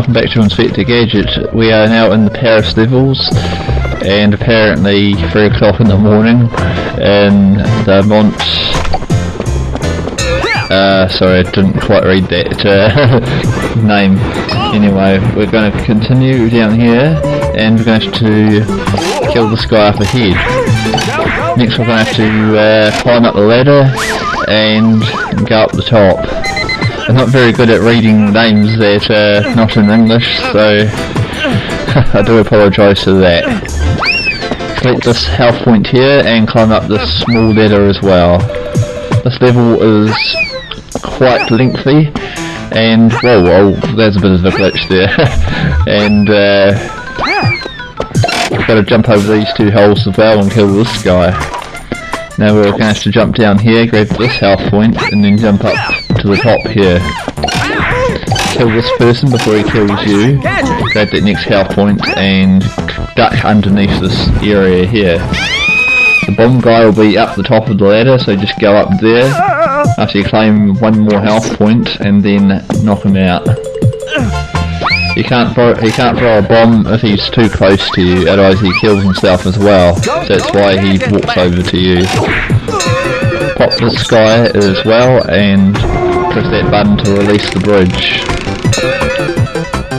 welcome back to Inspector Gadget. We are now in the Paris levels, and apparently 3 o'clock in the morning in the sorry, I didn't quite read that name. Anyway, we're going to continue down here, and we're going to have to kill this guy up ahead. Next we're going to have to climb up the ladder and go up the top. I'm not very good at reading names that are not in English, so I do apologise for that. Collect this health point here and climb up this small ladder as well. This level is quite lengthy, and whoa, there's a bit of a glitch there. And we've got to jump over these 2 holes as well and kill this guy. Now we're going to have to jump down here, grab this health point, and then jump up to the top here. Kill this person before he kills you, grab that next health point, and duck underneath this area here. The bomb guy will be up the top of the ladder, so just go up there after you claim 1 more health point, and then knock him out. He can't throw a bomb if he's too close to you, otherwise he kills himself as well. So that's why he walks over to you. Pop this guy as well and press that button to release the bridge.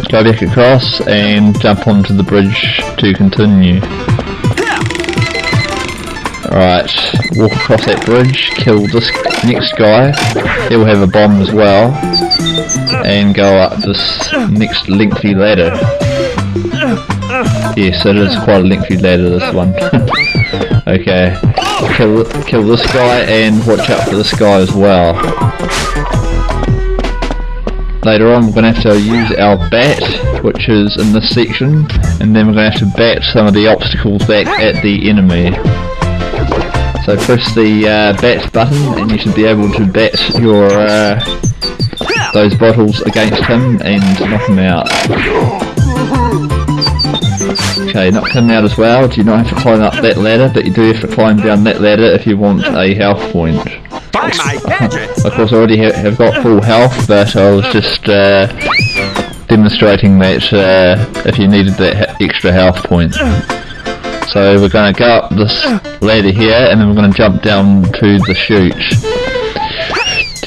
Go back across and jump onto the bridge to continue. Alright, walk across that bridge, kill this next guy, he will have a bomb as well, and go up this next lengthy ladder. Yes, it is quite a lengthy ladder, this one. Okay, kill this guy and watch out for this guy as well. Later on we're going to have to use our bat, which is in this section, and then we're going to have to bat some of the obstacles back at the enemy. So press the bat button and you should be able to bat your those bottles against him and knock him out. Okay, knock him out as well. You do not have to climb up that ladder, but you do have to climb down that ladder if you want a health point. Of course I already have got full health, but I was just demonstrating that if you needed that extra health point. So we're going to go up this ladder here, and then we're going to jump down to the chute.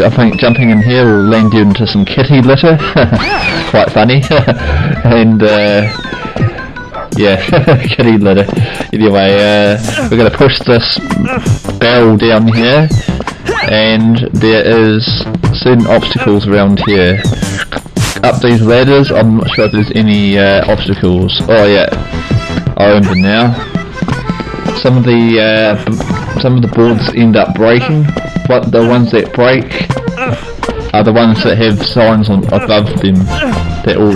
I think jumping in here will land you into some kitty litter. Quite funny. And yeah, kitty litter. Anyway, we're going to push this barrel down here, and there is certain obstacles around here. Up these ladders, I'm not sure if there's any obstacles. Oh yeah, I remember now. Some of the boards end up breaking, but the ones that break are the ones that have signs on above them that will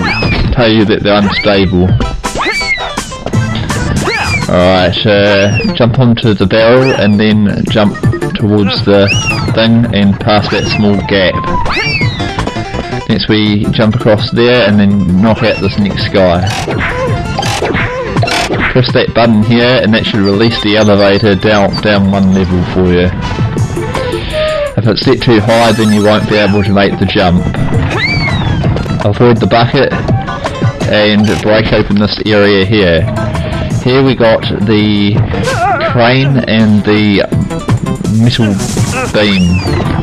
tell you that they're unstable. Alright, jump onto the barrel and then jump towards the thing and past that small gap. Next we jump across there and then knock out this next guy. Press that button here and that should release the elevator down 1 level for you. If it's set too high then you won't be able to make the jump. Avoid the bucket and break open this area here. Here we got the crane and the metal beam.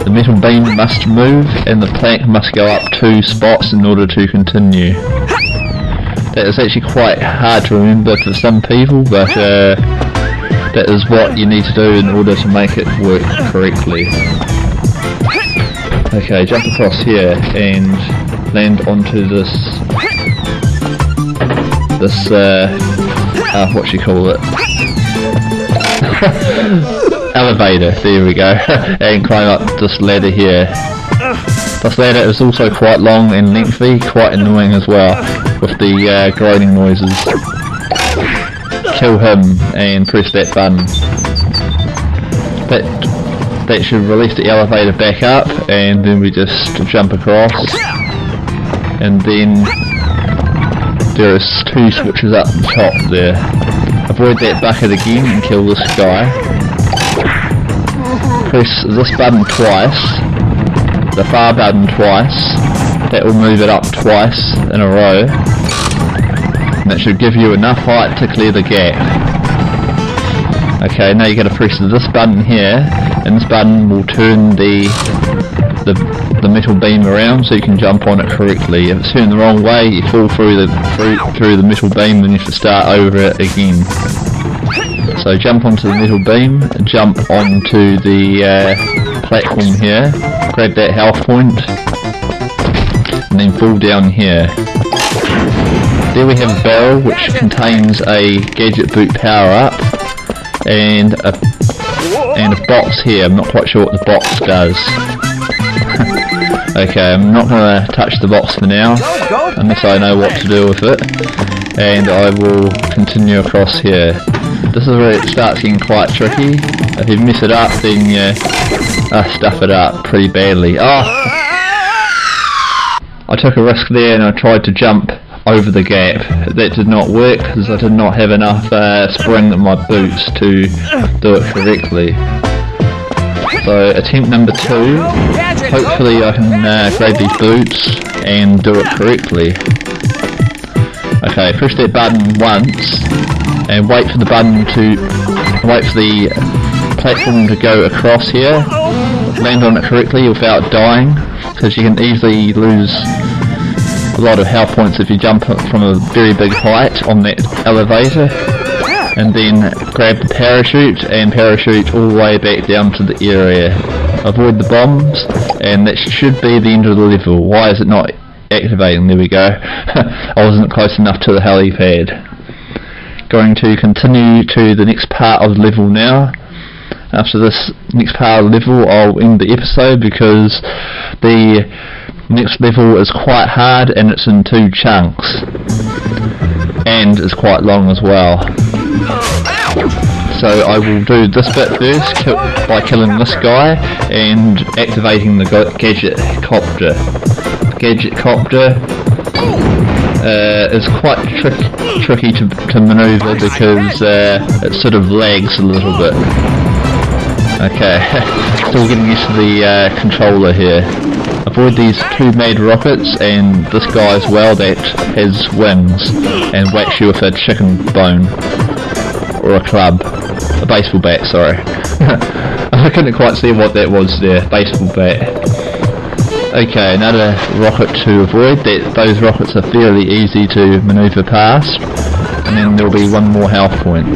The metal beam must move and the plank must go up 2 spots in order to continue. That is actually quite hard to remember for some people, but that is what you need to do in order to make it work correctly. Okay, jump across here and land onto this what you call it? Elevator, there we go. And climb up this ladder here. This ladder is also quite long and lengthy, quite annoying as well, with the groaning noises. Kill him and press that button. That should release the elevator back up, and then we just jump across. And then there's 2 switches up the top there. Avoid that bucket again and kill this guy. Press this button twice, the far button twice, that will move it up twice in a row, and that should give you enough height to clear the gap. Okay, now you got to press this button here, and this button will turn the metal beam around so you can jump on it correctly. If it's turned the wrong way, you fall through the metal beam and you have to start over it again. So jump onto the metal beam, jump onto the platform here, grab that health point, and then fall down here. There we have a barrel which contains a Gadget boot power up, and a box here. I'm not quite sure what the box does. Okay, I'm not going to touch the box for now, unless I know what to do with it, and I will continue across here. This is where it starts getting quite tricky. If you mess it up, then you stuff it up pretty badly. Oh! I took a risk there and I tried to jump over the gap. That did not work because I did not have enough spring in my boots to do it correctly. So attempt number 2, hopefully I can grab these boots and do it correctly. Okay, push that button once and wait for the platform to go across here. Land on it correctly without dying, because you can easily lose a lot of health points if you jump from a very big height on that elevator. And then grab the parachute and parachute all the way back down to the area. Avoid the bombs, and that should be the end of the level. Why is it not activating? There we go. I wasn't close enough to the helipad. Going to continue to the next part of the level now. After this next part of the level, I'll end the episode because the next level is quite hard and it's in 2 chunks. And it's quite long as well. So I will do this bit first by killing this guy and activating the Gadget copter. Gadget copter is quite tricky to maneuver because it sort of lags a little bit. Okay, still getting used to the controller here. Avoid these 2 mad rockets and this guy as well that has wings and whacks you with a chicken bone. Or a club. A baseball bat, sorry. I couldn't quite see what that was there. Baseball bat. Okay, another rocket to avoid. Those rockets are fairly easy to manoeuvre past. And then there'll be one more health point.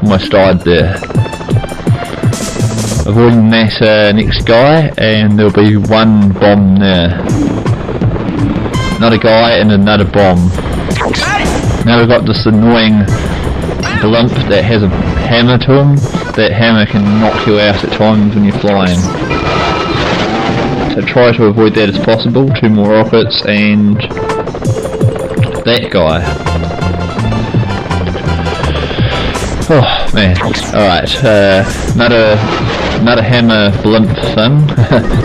Almost died there. Avoiding that next guy, and there'll be 1 bomb there. Another guy and another bomb. Now we've got this annoying blimp that has a hammer to him. That hammer can knock you out at times when you're flying. So try to avoid that as possible. 2 more rockets and that guy. Oh man, alright, another hammer blimp thing.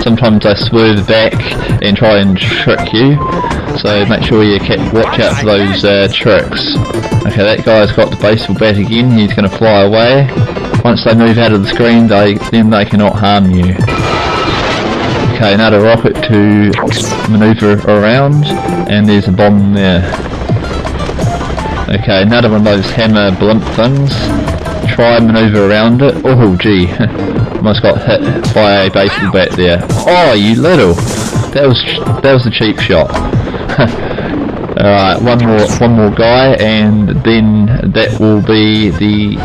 Sometimes I swerve back and try and trick you, so make sure you watch out for those tricks. Okay, that guy's got the baseball bat again, he's going to fly away. Once they move out of the screen, then they cannot harm you. Okay, another rocket to manoeuvre around, and there's a bomb there. Okay, another one of those hammer blimp things. Try and manoeuvre around it. Oh gee, almost got hit by a baseball bat there. Oh, you little! That was a cheap shot. Alright, one more guy, and then that will be the...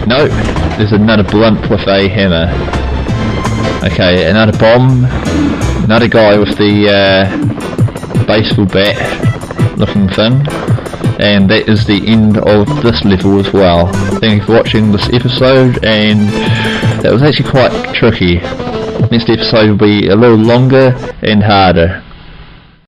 Nope, there's another blimp with a hammer. Okay, another bomb. Another guy with the baseball bat looking thing. And that is the end of this level as well. Thank you for watching this episode, and that was actually quite tricky. Next episode will be a little longer and harder.